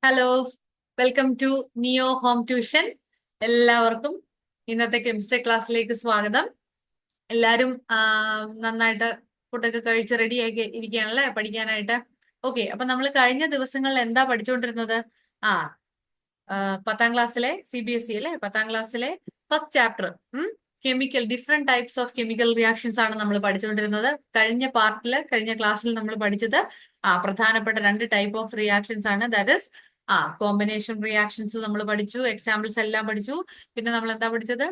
Hello, welcome to Neo Home Tuition. എല്ലാവർക്കും ഇന്നത്തെ chemistry ക്ലാസ്സിലേക്ക് സ്വാഗതം. എല്ലാരും നന്നായിട്ട് ഫുഡൊക്കെ കഴിച്ച് റെഡി ആക്കി ഇരിക്കുകയാണല്ലേ പഠിക്കാനായിട്ട്. ഓക്കെ, അപ്പൊ നമ്മൾ കഴിഞ്ഞ ദിവസങ്ങളിൽ എന്താ പഠിച്ചുകൊണ്ടിരുന്നത്? ആ 10ാം ക്ലാസ്സിലെ CBSE അല്ലെ 10ാം ക്ലാസ്സിലെ first chapter different types of chemical reactions ആണ് നമ്മൾ പഠിച്ചുകൊണ്ടിരുന്നത്. കഴിഞ്ഞ ക്ലാസ്സിൽ നമ്മൾ പഠിച്ചത് പ്രധാനപ്പെട്ട 2 ടൈപ്പ് ഓഫ് റിയാക്ഷൻസ് ആണ്. ദാറ്റ് ഇസ് കോമ്പിനേഷൻ റിയാക്ഷൻസ് നമ്മൾ പഠിച്ചു, എക്സാമ്പിൾസ് എല്ലാം പഠിച്ചു. പിന്നെ നമ്മൾ എന്താ പഠിച്ചത്?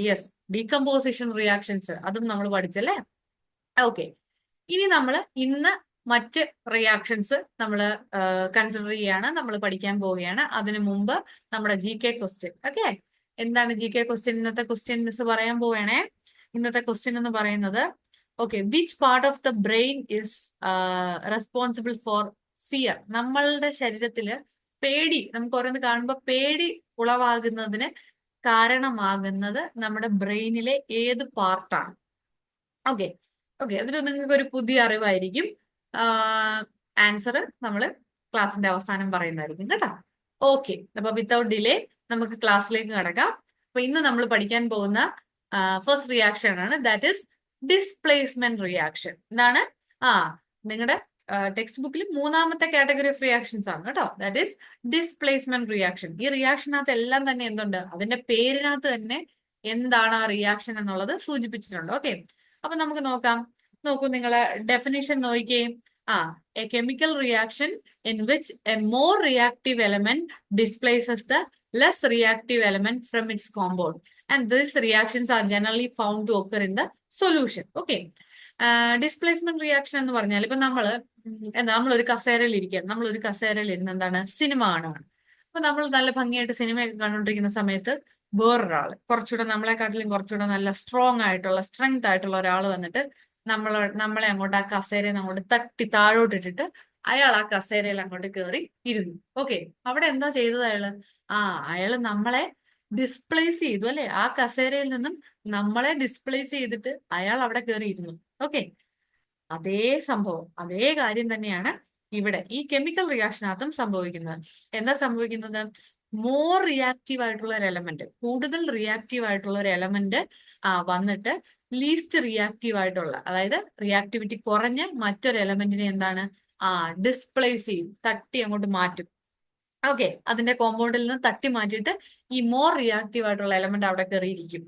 യെസ്, ഡീകമ്പോസിഷൻ റിയാക്ഷൻസ്, അതും നമ്മൾ പഠിച്ചല്ലേ. ഓക്കെ, ഇനി നമ്മൾ ഇന്ന് മറ്റ് റിയാക്ഷൻസ് നമ്മൾ കൺസിഡർ ചെയ്യാണ്, നമ്മൾ പഠിക്കാൻ പോവുകയാണ്. അതിനു മുമ്പ് നമ്മുടെ GK ക്വസ്റ്റ്യൻ. ഓക്കെ, എന്താണ് GK ക്വസ്റ്റ്യൻ? ഇന്നത്തെ ക്വസ്റ്റ്യൻ മിസ് പറയാൻ പോവുകയാണേ. ഇന്നത്തെ ക്വസ്റ്റ്യൻ എന്ന് പറയുന്നത്, okay, which part of the brain is responsible for fear? നമ്മളുടെ ശരീരത്തില് പേടി, നമുക്ക് ഓരോന്ന് കാണുമ്പോൾ പേടി ഉളവാകുന്നതിന് കാരണമാകുന്നത് നമ്മുടെ ബ്രെയിനിലെ ഏത് പാർട്ടാണ്? ഓക്കെ ഓക്കെ, അതൊരു നിങ്ങൾക്ക് ഒരു പുതിയ അറിവായിരിക്കും. ആൻസർ നമ്മൾ ക്ലാസിന്റെ അവസാനം പറയുന്നതായിരിക്കും കേട്ടോ. ഓക്കെ, അപ്പൊ വിത്തൗട്ട് ഡിലേ നമുക്ക് ക്ലാസ്സിലേക്ക് കടക്കാം. അപ്പൊ ഇന്ന് നമ്മൾ പഠിക്കാൻ പോകുന്ന ഫസ്റ്റ് റിയാക്ഷൻ ആണ്, ദാറ്റ് ഇസ് ഡിസ്പ്ലേസ്മെന്റ് റിയാക്ഷൻ. എന്താണ്? നിങ്ങളുടെ ടെക്സ്റ്റ് ബുക്കിൽ 3ാമത്തെ കാറ്റഗറി ഓഫ് റിയാക്ഷൻസ് ആണ് കേട്ടോ. That is displacement reaction. ഈ റിയാക്ഷനകത്ത് എല്ലാം തന്നെ എന്തുണ്ട്? അതിന്റെ പേരിനകത്ത് തന്നെ എന്താണ് ആ റിയാക്ഷൻ എന്നുള്ളത് സൂചിപ്പിച്ചിട്ടുണ്ട്. ഓക്കെ, അപ്പൊ നമുക്ക് നോക്കാം. നോക്കൂ, നിങ്ങളെ ഡെഫിനിഷൻ നോക്കിയേ. A chemical reaction in which a more reactive element displaces the less reactive element from its compound and these reactions are generally found to occur in the solution. Okay, displacement reaction എന്ന് പറഞ്ഞാൽ ഇപ്പൊ നമ്മളൊരു കസേരയിൽ ഇരിക്കുകയാണ്. നമ്മളൊരു കസേരയിൽ ഇരുന്ന് എന്താണ് സിനിമ കാണുകയാണ്. അപ്പൊ നമ്മൾ നല്ല ഭംഗിയായിട്ട് സിനിമയൊക്കെ കണ്ടുകൊണ്ടിരിക്കുന്ന സമയത്ത് വേറൊരാള് കുറച്ചുകൂടെ നമ്മളെക്കാട്ടിലും കുറച്ചുകൂടെ നല്ല സ്ട്രെങ്ത് ആയിട്ടുള്ള ഒരാൾ വന്നിട്ട് നമ്മളെ അങ്ങോട്ട് ആ കസേരയിൽ അങ്ങോട്ട് തട്ടി താഴോട്ടിട്ടിട്ട് അയാൾ ആ കസേരയിൽ അങ്ങോട്ട് കയറി ഇരുന്നു. ഓക്കെ, അവിടെ എന്താ ചെയ്തത് അയാള്? അയാള് നമ്മളെ ഡിസ്പ്ലേസ് ചെയ്തു അല്ലെ. ആ കസേരയിൽ നിന്നും നമ്മളെ ഡിസ്പ്ലേസ് ചെയ്തിട്ട് അയാൾ അവിടെ കയറി ഇരുന്നു. ഓക്കെ, അതേ സംഭവം, അതേ കാര്യം തന്നെയാണ് ഇവിടെ ഈ കെമിക്കൽ റിയാക്ഷനകത്തും സംഭവിക്കുന്നത്. എന്താ സംഭവിക്കുന്നത്? മോർ റിയാക്റ്റീവ് ആയിട്ടുള്ള ഒരു എലമെന്റ്, കൂടുതൽ റിയാക്റ്റീവ് ആയിട്ടുള്ള ഒരു എലമെന്റ് വന്നിട്ട് ലീസ്റ്റ് റിയാക്റ്റീവ് ആയിട്ടുള്ള, അതായത് റിയാക്ടിവിറ്റി കുറഞ്ഞ മറ്റൊരു എലമെന്റിനെ എന്താണ് ഡിസ്പ്ലേസ് ചെയ്യും, തട്ടി അങ്ങോട്ട് മാറ്റും. ഓക്കെ, അതിന്റെ കോമ്പൗണ്ടിൽ നിന്ന് തട്ടി മാറ്റിയിട്ട് ഈ മോർ റിയാക്റ്റീവ് ആയിട്ടുള്ള എലമെന്റ് അവിടെ കയറിയിരിക്കും.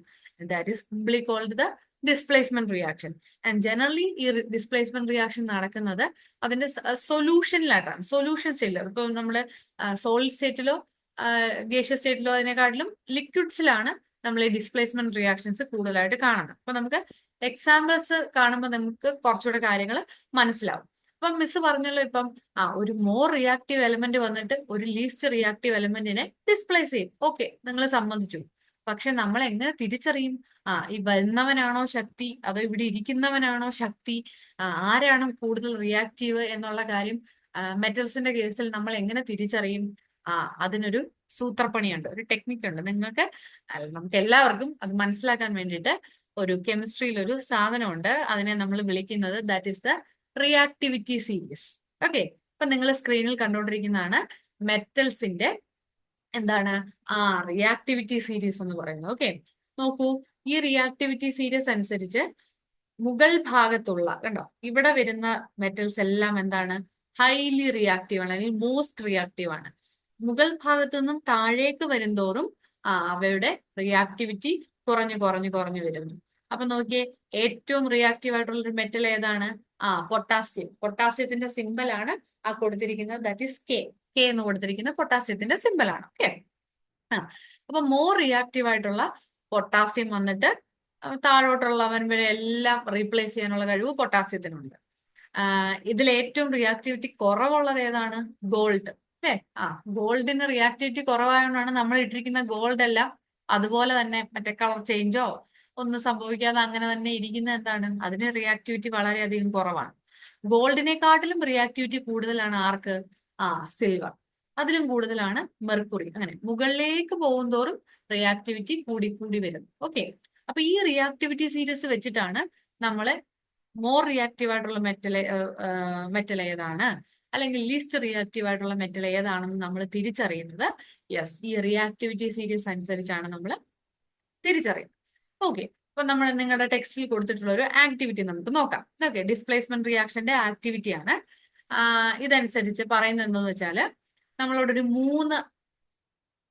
That is simply called the displacement reaction. And generally ഈ ഡിസ്പ്ലേസ്മെന്റ് റിയാക്ഷൻ നടക്കുന്നത് അതിന്റെ സൊല്യൂഷനിലായിട്ടാണ്. സൊല്യൂഷൻ സ്റ്റേറ്റിലോ, ഇപ്പൊ നമ്മള് സോളിഡ് സ്റ്റേറ്റിലോ ഗേഷ്യസ് സ്റ്റേറ്റിലോ അതിനെക്കാട്ടിലും ലിക്വിഡ്സിലാണ് നമ്മൾ ഈ ഡിസ്പ്ലേസ്മെന്റ് റിയാക്ഷൻസ് കൂടുതലായിട്ട് കാണുന്നത്. അപ്പൊ നമുക്ക് എക്സാമ്പിൾസ് കാണുമ്പോൾ നമുക്ക് കുറച്ചുകൂടെ കാര്യങ്ങൾ മനസ്സിലാവും. അപ്പം മിസ് പറഞ്ഞല്ലോ, ഇപ്പം ഒരു മോർ റിയാക്റ്റീവ് എലമെന്റ് വന്നിട്ട് ഒരു ലീസ്റ്റ് റിയാക്റ്റീവ് എലമെന്റിനെ ഡിസ്പ്ലേസ് ചെയ്യും. ഓക്കെ, നിങ്ങൾ സമ്മതിച്ചു. പക്ഷെ നമ്മൾ എങ്ങനെ തിരിച്ചറിയും ഈ വരുന്നവനാണോ ശക്തി, അതോ ഇവിടെ ഇരിക്കുന്നവനാണോ ശക്തി, ആരാണ് കൂടുതൽ റിയാക്റ്റീവ് എന്നുള്ള കാര്യം മെറ്റൽസിന്റെ കേസിൽ നമ്മൾ എങ്ങനെ തിരിച്ചറിയും? അതിനൊരു സൂത്രപ്പണിയുണ്ട്, ഒരു ടെക്നിക്ക് ഉണ്ട്. നമുക്ക് എല്ലാവർക്കും അത് മനസ്സിലാക്കാൻ വേണ്ടിയിട്ട് ഒരു കെമിസ്ട്രിയിൽ ഒരു സാധനമുണ്ട്. അതിനെ നമ്മൾ വിളിക്കുന്നത് that is the reactivity series. Okay, അപ്പൊ നിങ്ങൾ സ്ക്രീനിൽ കണ്ടുകൊണ്ടിരിക്കുന്നതാണ് മെറ്റൽസിന്റെ എന്താണ് റിയാക്ടിവിറ്റി സീരീസ് എന്ന് പറയുന്നത്. ഓക്കെ, നോക്കൂ, ഈ റിയാക്ടിവിറ്റി സീരീസ് അനുസരിച്ച് മുകൾ ഭാഗത്തുള്ള, കണ്ടോ, ഇവിടെ വരുന്ന മെറ്റൽസ് എല്ലാം എന്താണ് ഹൈലി റിയാക്റ്റീവ് ആണ്, അല്ലെങ്കിൽ മോസ്റ്റ് റിയാക്റ്റീവ് ആണ്. മുകൾ ഭാഗത്തു നിന്നും താഴേക്ക് വരുംതോറും അവയുടെ റിയാക്ടിവിറ്റി കുറഞ്ഞു കുറഞ്ഞു കുറഞ്ഞു വരുന്നു. അപ്പൊ നോക്കിയേ, ഏറ്റവും റിയാക്റ്റീവ് ആയിട്ടുള്ള ഒരു മെറ്റൽ ഏതാണ്? പൊട്ടാസ്യം. പൊട്ടാസ്യത്തിന്റെ സിമ്പൽ ആണ് കൊടുത്തിരിക്കുന്നത്, ദാറ്റ് ഈസ് കെ. കെ എന്ന് കൊടുത്തിരിക്കുന്ന പൊട്ടാസ്യത്തിന്റെ സിമ്പൽ ആണ്. ഓക്കെ, അപ്പൊ മോർ റിയാക്റ്റീവ് ആയിട്ടുള്ള പൊട്ടാസ്യം വന്നിട്ട് താഴോട്ടുള്ളവൻ വരെ എല്ലാം റീപ്ലേസ് ചെയ്യാനുള്ള കഴിവ് പൊട്ടാസ്യത്തിനുണ്ട്. ഇതിൽ ഏറ്റവും റിയാക്ടിവിറ്റി കുറവുള്ളത് ഏതാണ്? ഗോൾഡ്. അല്ലേ? ഗോൾഡിന് റിയാക്ടിവിറ്റി കുറവായതുകൊണ്ടാണ് നമ്മൾ ഇട്ടിരിക്കുന്ന ഗോൾഡ് എല്ലാം അതുപോലെ തന്നെ മറ്റേ കളർ ചേഞ്ചോ ഒന്നും സംഭവിക്കാതെ അങ്ങനെ തന്നെ ഇരിക്കുന്ന. എന്താണ്? അതിന് റിയാക്ടിവിറ്റി വളരെയധികം കുറവാണ്. ഗോൾഡിനെക്കാട്ടിലും റിയാക്ടിവിറ്റി കൂടുതലാണ് ആർക്ക്? സിൽവർ. അതിലും കൂടുതലാണ് മെർക്കുറി. അങ്ങനെ മുകളിലേക്ക് പോകുന്തോറും റിയാക്ടിവിറ്റി കൂടി കൂടി വരും. ഓക്കെ, അപ്പൊ ഈ റിയാക്ടിവിറ്റി സീരീസ് വെച്ചിട്ടാണ് നമ്മള് മോർ റിയാക്റ്റീവ് ആയിട്ടുള്ള മെറ്റൽ ഏതാണ്, അല്ലെങ്കിൽ ലീസ്റ്റ് റിയാക്റ്റീവ് ആയിട്ടുള്ള മെറ്റൽ ഏതാണെന്ന് നമ്മൾ തിരിച്ചറിയുന്നത് യെസ് ഈ റിയാക്ടിവിറ്റി സീരീസ് അനുസരിച്ചാണ് നമ്മൾ തിരിച്ചറിയുന്നത്. ഓക്കെ, അപ്പൊ നമ്മൾ നിങ്ങളുടെ ടെക്സ്റ്റിൽ കൊടുത്തിട്ടുള്ള ഒരു ആക്ടിവിറ്റി നമുക്ക് നോക്കാം. ഓക്കെ, ഡിസ്പ്ലേസ്മെന്റ് റിയാക്ഷന്റെ ആക്ടിവിറ്റി ആണ്. ഇതനുസരിച്ച് പറയുന്നത് എന്താന്ന് വെച്ചാല് നമ്മളോടൊരു 3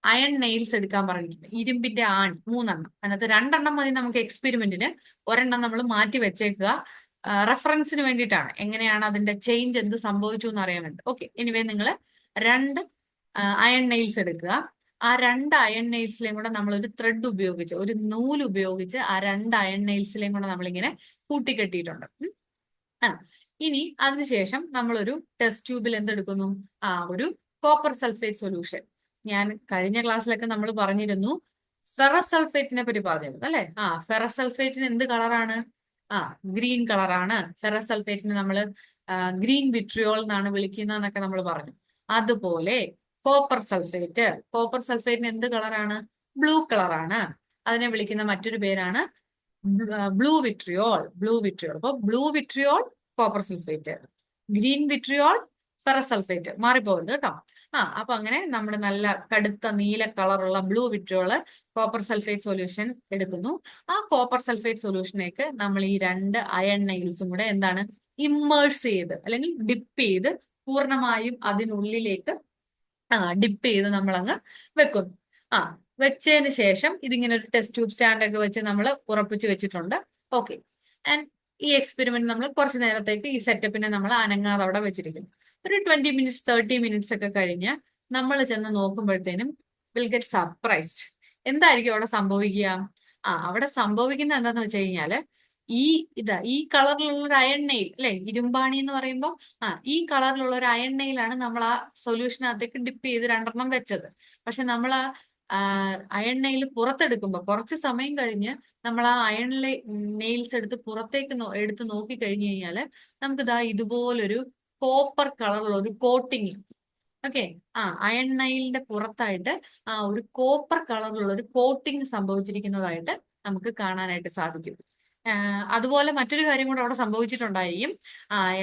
അയൺ നെയിൽസ് എടുക്കാൻ പറഞ്ഞിട്ടുണ്ട്. ഇരുമ്പിന്റെ ആണി 3 എണ്ണം. അതിനകത്ത് 2 എണ്ണം മതി നമുക്ക് എക്സ്പെരിമെന്റിന്, ഒരെണ്ണം നമ്മൾ മാറ്റി വെച്ചേക്കുക. റെഫറൻസിന് വേണ്ടിയിട്ടാണ്, എങ്ങനെയാണ് അതിന്റെ ചേഞ്ച് എന്ത് സംഭവിച്ചു എന്ന് അറിയാൻ വേണ്ടി. ഓക്കെ, എനിവേ നിങ്ങൾ 2 അയൺ നെയിൽസ് എടുക്കുക. ആ 2 അയൺ നെയിൽസിലെയും കൂടെ നമ്മൾ ഒരു ത്രെഡ് ഉപയോഗിച്ച്, ഒരു നൂല് ഉപയോഗിച്ച് ആ 2 അയൺ നെയിൽസിലെയും കൂടെ നമ്മളിങ്ങനെ കൂട്ടിക്കെട്ടിയിട്ടുണ്ട്. ഇനി അതിനുശേഷം നമ്മളൊരു ടെസ്റ്റ് ട്യൂബിൽ എന്തെടുക്കുന്നു, ഒരു കോപ്പർ സൾഫേറ്റ് സൊല്യൂഷൻ. ഞാൻ കഴിഞ്ഞ ക്ലാസ്സിലൊക്കെ നമ്മൾ പറഞ്ഞിരുന്നു, ഫെറസ് സൾഫേറ്റിനെ പറ്റി പറഞ്ഞിരുന്നു അല്ലെ. ഫെറസ് സൾഫേറ്റിന് എന്ത് കളറാണ്? ഗ്രീൻ കളറാണ്. ഫെറസ് സൾഫേറ്റിന് നമ്മൾ ഗ്രീൻ വിട്രിയോൾ എന്നാണ് വിളിക്കുന്നതെന്നൊക്കെ നമ്മൾ പറഞ്ഞു. അതുപോലെ കോപ്പർ സൾഫേറ്റിന് എന്ത് കളറാണ്? ബ്ലൂ കളറാണ്. അതിനെ വിളിക്കുന്ന മറ്റൊരു പേരാണ് ബ്ലൂ വിട്രിയോൾ. അപ്പൊ blue vitriol copper sulphate, green vitriol ferrous sulphate. മാറിപ്പോകുന്നത് കേട്ടോ. അപ്പൊ അങ്ങനെ നമ്മുടെ നല്ല കടുത്ത നീല കളറുള്ള blue vitriol copper sulphate solution എടുക്കുന്നു. ആ കോപ്പർ സൾഫേറ്റ് സൊല്യൂഷനേക്ക് നമ്മൾ ഈ 2 അയൺ നെയിൽസും കൂടെ എന്താണ് ഇമ്മേഴ്സ് ചെയ്ത് അല്ലെങ്കിൽ ഡിപ്പ് ചെയ്ത് പൂർണ്ണമായും അതിനുള്ളിലേക്ക് ഡിപ്പ് ചെയ്ത് നമ്മൾ അങ്ങ് വെക്കുന്നു. വെച്ചതിന് ശേഷം ഇതിങ്ങനെ ഒരു ടെസ്റ്റ് ട്യൂബ് സ്റ്റാൻഡ് ഒക്കെ വെച്ച് നമ്മൾ ഉറപ്പിച്ച് വെച്ചിട്ടുണ്ട്. ഓക്കെ, ആൻഡ് ഈ എക്സ്പെരിമെന്റ് നമ്മൾ കുറച്ച് നേരത്തേക്ക് ഈ സെറ്റപ്പിനെ നമ്മൾ അനങ്ങാതെ അവിടെ വെച്ചിരിക്കും. ഒരു 20 മിനിറ്റ്സ് 30 മിനിറ്റ്സ് ഒക്കെ കഴിഞ്ഞ് നമ്മൾ ചെന്ന് നോക്കുമ്പോഴത്തേനും വിൽ ഗെറ്റ് സർപ്രൈസ്ഡ്. എന്തായിരിക്കും അവിടെ സംഭവിക്കുക? അവിടെ സംഭവിക്കുന്നത് എന്താന്ന് വെച്ച് കഴിഞ്ഞാല് ഈ കളറിലുള്ള ഒരു അയൺ നെയിൽ അല്ലെ, ഇരുമ്പാണി എന്ന് പറയുമ്പോൾ ഈ കളറിലുള്ള ഒരു അയൺ നെയിലാണ് നമ്മൾ ആ സൊല്യൂഷനകത്തേക്ക് ഡിപ്പ് ചെയ്ത് 2 എണ്ണം വെച്ചത്. പക്ഷെ നമ്മൾ അയൺ നെയിൽ പുറത്തെടുക്കുമ്പോൾ കുറച്ച് സമയം കഴിഞ്ഞ് നമ്മൾ ആ അയൺ നെയിൽസ് എടുത്ത് പുറത്തേക്ക് എടുത്ത് നോക്കി കഴിഞ്ഞു കഴിഞ്ഞാല് നമുക്ക് ഇതുപോലൊരു കോപ്പർ കളറുള്ള ഒരു കോട്ടിങ്. ഓക്കെ, അയൺ നെയിലിന്റെ പുറത്തായിട്ട് ഒരു കോപ്പർ കളറിലുള്ള ഒരു കോട്ടിങ് സംഭവിച്ചിരിക്കുന്നതായിട്ട് നമുക്ക് കാണാനായിട്ട് സാധിക്കും. അതുപോലെ മറ്റൊരു കാര്യം കൂടെ അവിടെ സംഭവിച്ചിട്ടുണ്ടായിരിക്കും.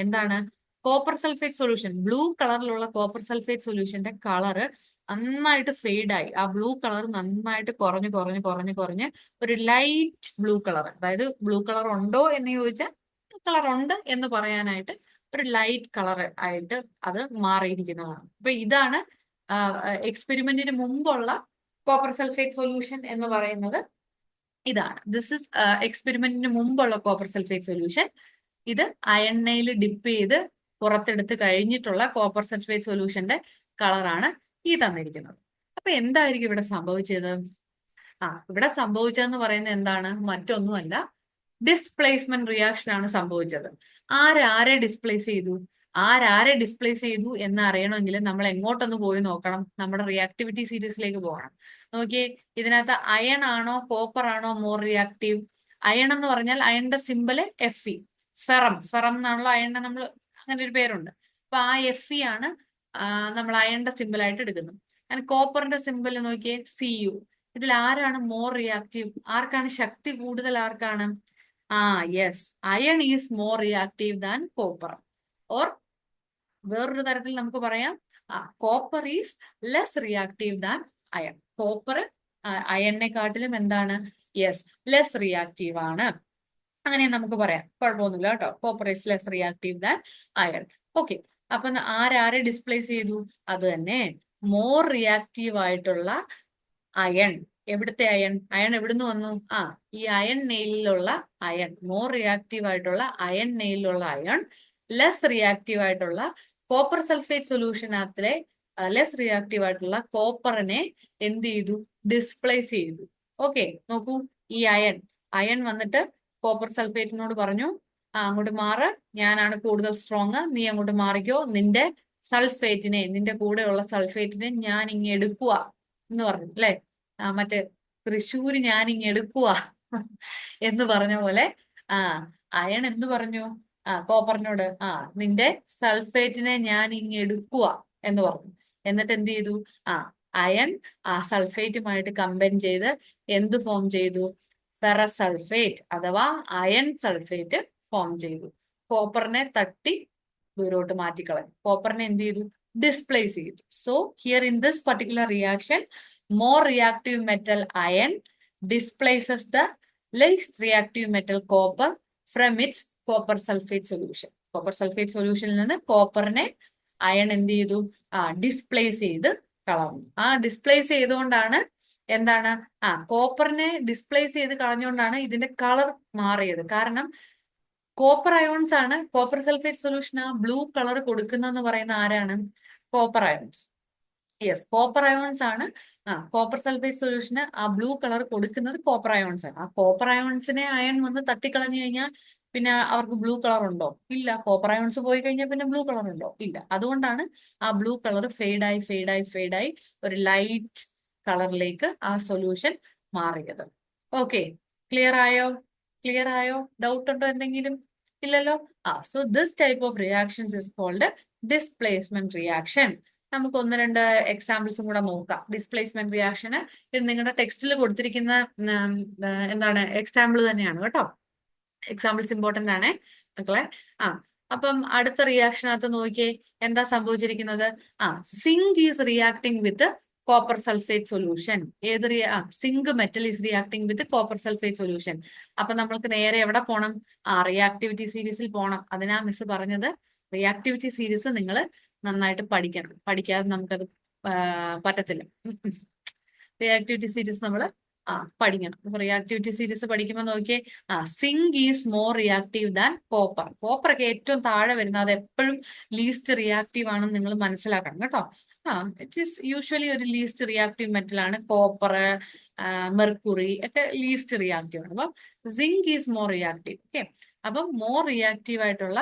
എന്താണ്? കോപ്പർ സൾഫേറ്റ് സൊല്യൂഷൻ, ബ്ലൂ കളറിലുള്ള കോപ്പർ സൾഫേറ്റ് സൊല്യൂഷന്റെ കളറ് നന്നായിട്ട് ഫെയ്ഡായി. ആ ബ്ലൂ കളർ നന്നായിട്ട് കുറഞ്ഞ് ഒരു ലൈറ്റ് ബ്ലൂ കളർ, അതായത് ബ്ലൂ കളർ ഉണ്ടോ എന്ന് ചോദിച്ചാൽ കളർ ഉണ്ട് എന്ന് പറയാനായിട്ട് ഒരു ലൈറ്റ് കളർ ആയിട്ട് അത് മാറിയിരിക്കുന്നതാണ്. അപ്പൊ ഇതാണ് എക്സ്പെരിമെന്റിന് മുമ്പുള്ള കോപ്പർ സൾഫേറ്റ് സൊല്യൂഷൻ എന്ന് പറയുന്നത്. ഇതാണ്, ദിസ് ഇസ് എക്സ്പെരിമെന്റിന് മുമ്പുള്ള കോപ്പർ സൾഫേറ്റ് സൊല്യൂഷൻ. ഇത് അയണ്ണയിൽ ഡിപ്പ് ചെയ്ത് പുറത്തെടുത്ത് കഴിഞ്ഞിട്ടുള്ള കോപ്പർ സൾഫേറ്റ് സൊല്യൂഷന്റെ കളറാണ് ഈ തന്നിരിക്കുന്നത്. അപ്പൊ എന്തായിരിക്കും ഇവിടെ സംഭവിച്ചത്? ഇവിടെ സംഭവിച്ചതെന്ന് പറയുന്നത് എന്താണ്? മറ്റൊന്നുമല്ല, ഡിസ്പ്ലേസ്മെന്റ് റിയാക്ഷൻ ആണ് സംഭവിച്ചത്. ആരെ ഡിസ്പ്ലേസ് ചെയ്തു എന്ന് അറിയണമെങ്കിൽ നമ്മൾ എങ്ങോട്ടൊന്ന് പോയി നോക്കണം? നമ്മുടെ റിയാക്ടിവിറ്റി സീരീസിലേക്ക് പോകണം. നോക്കിയേ, ഇതിനകത്ത് അയൺ ആണോ കോപ്പർ ആണോ മോർ റിയാക്റ്റീവ്? അയൺ എന്ന് പറഞ്ഞാൽ അയണിന്റെ സിമ്പല് Fe. ഫെറം എന്നാണല്ലോ അയണിന്റെ നമ്മൾ അങ്ങനെ ഒരു പേരുണ്ട്. അപ്പൊ ആ Fe ആണ് നമ്മൾ അയണിന്റെ സിമ്പിൾ ആയിട്ട് എടുക്കുന്നത്. ആൻഡ് കോപ്പറിന്റെ സിമ്പിൾ നോക്കിയേ Cu. ഇതിൽ ആരാണ് മോർ റിയാക്റ്റീവ്? ആർക്കാണ് ശക്തി കൂടുതൽ? ആർക്കാണ്? Yes, iron is more reactive than copper. Or വേറൊരു തരത്തിൽ നമുക്ക് പറയാം, copper is less reactive than iron. Copper അയണിനെക്കാട്ടിലും എന്താണ്? യെസ്, ലെസ് റിയാക്റ്റീവ് ആണ്. അങ്ങനെ നമുക്ക് പറയാം, കുഴപ്പമൊന്നുമില്ല കേട്ടോ. Copper is less reactive than iron. Okay, അപ്പൊ ആരെ ഡിസ്പ്ലേസ് ചെയ്തു? അത് തന്നെ, മോർ റിയാക്റ്റീവ് ആയിട്ടുള്ള അയൺ. എവിടുത്തെ അയൺ എവിടുന്ന് വന്നു? ഈ അയൺ നെയിലുള്ള അയൺ, മോർ റിയാക്റ്റീവ് ആയിട്ടുള്ള അയൺ നെയിലുള്ള അയൺ ലെസ് റിയാക്റ്റീവ് ആയിട്ടുള്ള കോപ്പർ സൾഫേറ്റ് സൊല്യൂഷനകത്തിലെ ലെസ് റിയാക്റ്റീവ് ആയിട്ടുള്ള കോപ്പറിനെ എന്ത് ചെയ്തു? ഡിസ്പ്ലേസ് ചെയ്തു. ഓക്കെ, നോക്കൂ, ഈ അയൺ വന്നിട്ട് കോപ്പർ സൾഫേറ്റിനോട് പറഞ്ഞു, അങ്ങോട്ട് മാറ്, ഞാനാണ് കൂടുതൽ സ്ട്രോങ്, നീ അങ്ങോട്ട് മാറിക്കോ, നിന്റെ കൂടെയുള്ള സൾഫേറ്റിനെ ഞാൻ ഇങ്ങ് എടുക്കുക എന്ന് പറഞ്ഞു അല്ലെ. മറ്റേ തൃശ്ശൂര് ഞാൻ ഇങ്ങ് എടുക്കുക എന്ന് പറഞ്ഞ പോലെ അയൺ എന്ത് പറഞ്ഞു? കോപ്പറിനോട്, നിന്റെ സൾഫേറ്റിനെ ഞാൻ ഇങ്ങ് എടുക്കുക എന്ന് പറഞ്ഞു. എന്നിട്ട് എന്ത് ചെയ്തു? അയൺ സൾഫേറ്റുമായിട്ട് കമ്പൈൻ ചെയ്ത് എന്ത് ഫോം ചെയ്തു? ഫെറസ് സൾഫേറ്റ് അഥവാ അയൺ സൾഫേറ്റ് ഫോം ചെയ്തു. കോപ്പറിനെ തട്ടി ദൂരോട്ട് മാറ്റിക്കളഞ്ഞു. കോപ്പറിനെ എന്ത് ചെയ്തു? ഡിസ്പ്ലേസ് ചെയ്തു. So here in this particular reaction, more reactive metal iron displaces the least reactive metal copper from its copper sulfate solution. Copper sulphate സൊല്യൂഷനിൽ നിന്ന് കോപ്പറിനെ അയൺ എന്ത് ചെയ്തു? ഡിസ്പ്ലേസ് ചെയ്ത് കളഞ്ഞു. ഡിസ്പ്ലേസ് ചെയ്തുകൊണ്ടാണ് എന്താണ് കോപ്പറിനെ ഡിസ്പ്ലേസ് ചെയ്ത് കളഞ്ഞുകൊണ്ടാണ് ഇതിന്റെ കളർ മാറിയത്. കാരണം കോപ്പർ അയോൺസ് ആണ് copper sulphate solution blue colour കൊടുക്കുന്നതെന്ന് പറയുന്ന ആരാണ്? Copper ions. Yes, copper ions ആണ് കോപ്പർ സൾഫേറ്റ് സൊല്യൂഷന് ബ്ലൂ കളർ കൊടുക്കുന്നത്. കോപ്പർ അയോൺസ് ആണ്. കോപ്പർ അയോൺസിനെ അയൺ വന്ന് തട്ടിക്കളഞ്ഞു കഴിഞ്ഞാൽ പിന്നെ അവർക്ക് ബ്ലൂ കളർ ഉണ്ടോ? ഇല്ല. കോപ്പർ അയോൺസ് പോയി കഴിഞ്ഞാൽ പിന്നെ ബ്ലൂ കളർ ഉണ്ടോ? ഇല്ല. അതുകൊണ്ടാണ് ബ്ലൂ കളർ ഫെയ്ഡായി ഒരു ലൈറ്റ് കളറിലേക്ക് സൊല്യൂഷൻ മാറിയത്. ഓക്കെ, ക്ലിയർ ആയോ? ഡൗട്ട് ഉണ്ടോ എന്തെങ്കിലും? ഇല്ലല്ലോ. So this type of reactions is called displacement reaction. നമുക്ക് ഒന്ന് രണ്ട് എക്സാമ്പിൾസും കൂടെ നോക്കാം. ഡിസ്പ്ലേസ്മെന്റ് റിയാക്ഷന് ഇത് നിങ്ങളുടെ ടെക്സ്റ്റിൽ കൊടുത്തിരിക്കുന്ന എന്താണ് എക്സാമ്പിൾ തന്നെയാണ് കേട്ടോ. എക്സാമ്പിൾസ് ഇമ്പോർട്ടന്റ് ആണ് മക്കളെ. അപ്പം അടുത്ത റിയാക്ഷനകത്ത് നോക്കിയേ എന്താ സംഭവിച്ചിരിക്കുന്നത്? Zinc is reacting with copper sulphate solution. Zinc metal is reacting with copper sulphate solution. അപ്പൊ നമ്മൾക്ക് നേരെ എവിടെ പോണം? റിയാക്ടിവിറ്റി സീരീസിൽ പോണം. അതിനാ മിസ് പറഞ്ഞത് റിയാക്ടിവിറ്റി സീരീസ് നിങ്ങൾ നന്നായിട്ട് പഠിക്കണം. പഠിക്കാതെ നമുക്കത് പറ്റത്തില്ല. റിയാക്ടിവിറ്റി സീരീസ് നമ്മൾ പഠിക്കണം. അപ്പൊ റിയാക്ടിവിറ്റി സീരീസ് പഠിക്കുമ്പോൾ നോക്കിയേ, zinc is more reactive than copper. Copper ഒക്കെ ഏറ്റവും താഴെ വരുന്നത്, അത് എപ്പോഴും ലീസ്റ്റ് റിയാക്റ്റീവ് ആണെന്ന് നിങ്ങൾ മനസ്സിലാക്കണം കേട്ടോ. ഇറ്റ് ഈസ് യൂഷ്വലി ഒരു ലീസ്റ്റ് റിയാക്റ്റീവ് മെറ്റൽ ആണ് കോപ്പർ, മെർക്കുറി ഒക്കെ ലീസ്റ്റ് റിയാക്റ്റീവ് ആണ്. അപ്പം zinc is more reactive. Okay, അപ്പം മോർ റിയാക്റ്റീവ് ആയിട്ടുള്ള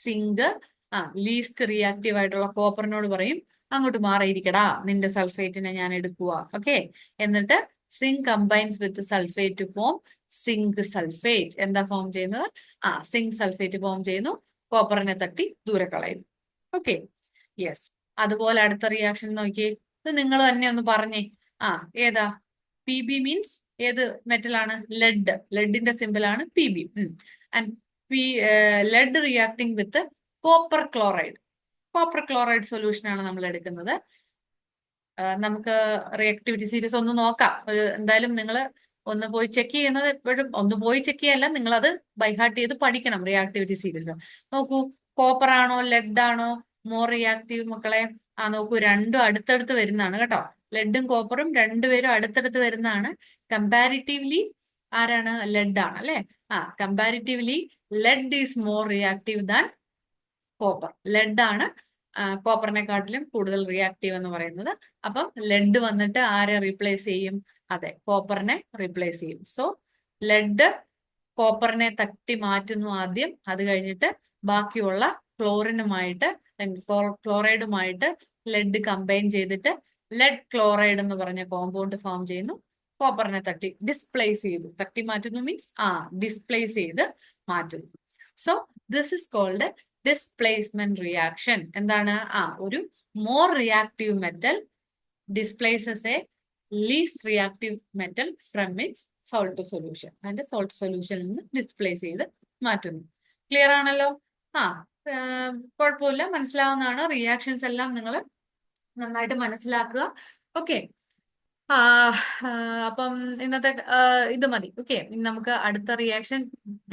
സിങ്ക് ലീസ്റ്റ് റിയാക്റ്റീവ് ആയിട്ടുള്ള കോപ്പറിനോട് പറയും, അങ്ങോട്ട് മാറിയിരിക്കടാ, നിന്റെ സൾഫേറ്റിനെ ഞാൻ എടുക്കുക. ഓക്കെ, എന്നിട്ട് zinc combines with sulphate to form zinc sulphate. എന്താ ഫോം ചെയ്യുന്നത്? സിങ്ക് സൾഫേറ്റ് ഫോം ചെയ്യുന്നു, കോപ്പറിനെ തട്ടി ദൂരെ കളയുന്നു. Okay, yes. അതുപോലെ അടുത്ത റിയാക്ഷൻ നോക്കിയേ, ഇത് നിങ്ങൾ തന്നെ ഒന്ന് പറഞ്ഞേ. ഏതാ? പി ബി മീൻസ് ഏത് മെറ്റലാണ്? ലെഡ്. ലെഡിന്റെ സിമ്പിൾ ആണ് P B. And lead reacting with copper chloride. Copper chloride solution ആണ് നമ്മൾ എടുക്കുന്നത്. നമുക്ക് റിയാക്ടിവിറ്റി സീരീസ് ഒന്ന് നോക്കാം. എന്തായാലും നിങ്ങൾ ഒന്ന് പോയി ചെക്ക് ചെയ്യുന്നത് എപ്പോഴും ഒന്ന് പോയി ചെക്ക് ചെയ്യല്ല, നിങ്ങൾ അത് ബൈഹാർട്ട് ചെയ്ത് പഠിക്കണം. റിയാക്ടിവിറ്റി സീരീസ് നോക്കൂ, കോപ്പർ ആണോ ലെഡ് ആണോ മോർ റിയാക്റ്റീവ് മക്കളെ? നോക്കൂ, രണ്ടും അടുത്തടുത്ത് വരുന്നതാണ് കേട്ടോ. ലെഡും കോപ്പറും രണ്ടുപേരും അടുത്തടുത്ത് വരുന്നതാണ്. കമ്പാരിറ്റീവ്ലി ആരാണ്? ലെഡ് ആണ് അല്ലെ? Comparatively lead is more reactive than copper. Lead ആണ് കോപ്പറിനെക്കാട്ടിലും കൂടുതൽ റിയാക്റ്റീവ് എന്ന് പറയുന്നത്. അപ്പം ലെഡ് വന്നിട്ട് ആരെ റീപ്ലേസ് ചെയ്യും? അതെ, കോപ്പറിനെ റീപ്ലേസ് ചെയ്യും. സോ ലെഡ് കോപ്പറിനെ തട്ടി മാറ്റുന്നു ആദ്യം. അത് കഴിഞ്ഞിട്ട് ബാക്കിയുള്ള ക്ലോറിനുമായിട്ട് ക്ലോറൈഡുമായിട്ട് ലെഡ് കമ്പൈൻ ചെയ്തിട്ട് ലെഡ് ക്ലോറൈഡ് എന്ന് പറഞ്ഞ കോമ്പൗണ്ട് ഫോം ചെയ്യുന്നു. കോപ്പറിനെ തട്ടി ഡിസ്പ്ലേസ് ചെയ്തു. തട്ടി മാറ്റുന്നു മീൻസ് ഡിസ്പ്ലേസ് ചെയ്ത് മാറ്റുന്നു. So this is called displacement reaction. എന്താണ്? ഒരു more reactive metal displaces a least reactive metal from its salt solution. അതിന്റെ സോൾട്ട് സൊല്യൂഷനിൽ നിന്ന് ഡിസ്പ്ലേസ് ചെയ്ത് മാറ്റുന്നു. ക്ലിയർ ആണല്ലോ? കുഴപ്പമില്ല, മനസ്സിലാവുന്നതാണ്. റിയാക്ഷൻസ് എല്ലാം നിങ്ങൾ നന്നായിട്ട് മനസ്സിലാക്കുക. ഓക്കെ, അപ്പം ഇന്നത്തെ ഇത് മതി. ഓക്കെ, ഇനി നമുക്ക് അടുത്ത റിയാക്ഷൻ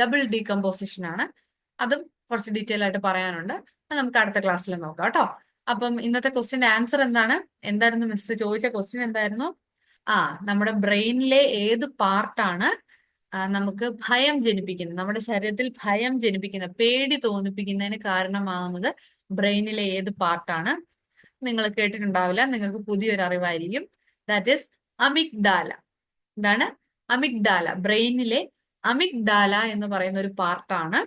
ഡബിൾ ഡീകമ്പോസിഷൻ ആണ്. അതും കുറച്ച് ഡീറ്റെയിൽ ആയിട്ട് പറയാനുണ്ട്. അത് നമുക്ക് അടുത്ത ക്ലാസ്സിൽ നോക്കാം കേട്ടോ. അപ്പം ഇന്നത്തെ ക്വസ്റ്റ്യന്റെ ആൻസർ എന്തായിരുന്നു മിസ് ചോദിച്ച ക്വസ്റ്റ്യൻ എന്തായിരുന്നു? നമ്മുടെ ബ്രെയിനിലെ ഏത് പാർട്ടാണ് നമുക്ക് ഭയം ജനിപ്പിക്കുന്നത്, നമ്മുടെ ശരീരത്തിൽ ഭയം ജനിപ്പിക്കുന്ന, പേടി തോന്നിപ്പിക്കുന്നതിന് കാരണമാകുന്നത് ബ്രെയിനിലെ ഏത് പാർട്ടാണ്? നിങ്ങൾ കേട്ടിട്ടുണ്ടാവില്ല, നിങ്ങൾക്ക് പുതിയൊരു അറിവായിരിക്കും. That is amygdala. എന്താണ്? അമിഗ്ഡാല. ബ്രെയിനിലെ അമിഗ്ഡാല എന്ന് പറയുന്ന ഒരു പാർട്ടാണ്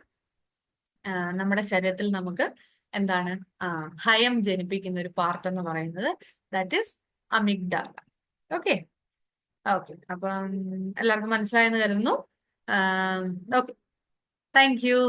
നമ്മുടെ ശരീരത്തിൽ നമുക്ക് എന്താണ് ഭയം ജനിപ്പിക്കുന്ന ഒരു പാർട്ട് എന്ന് പറയുന്നത്. That is amygdala. ഓക്കെ, അപ്പം എല്ലാവർക്കും മനസ്സിലായെന്ന് കരുതുന്നു. Okay, thank you.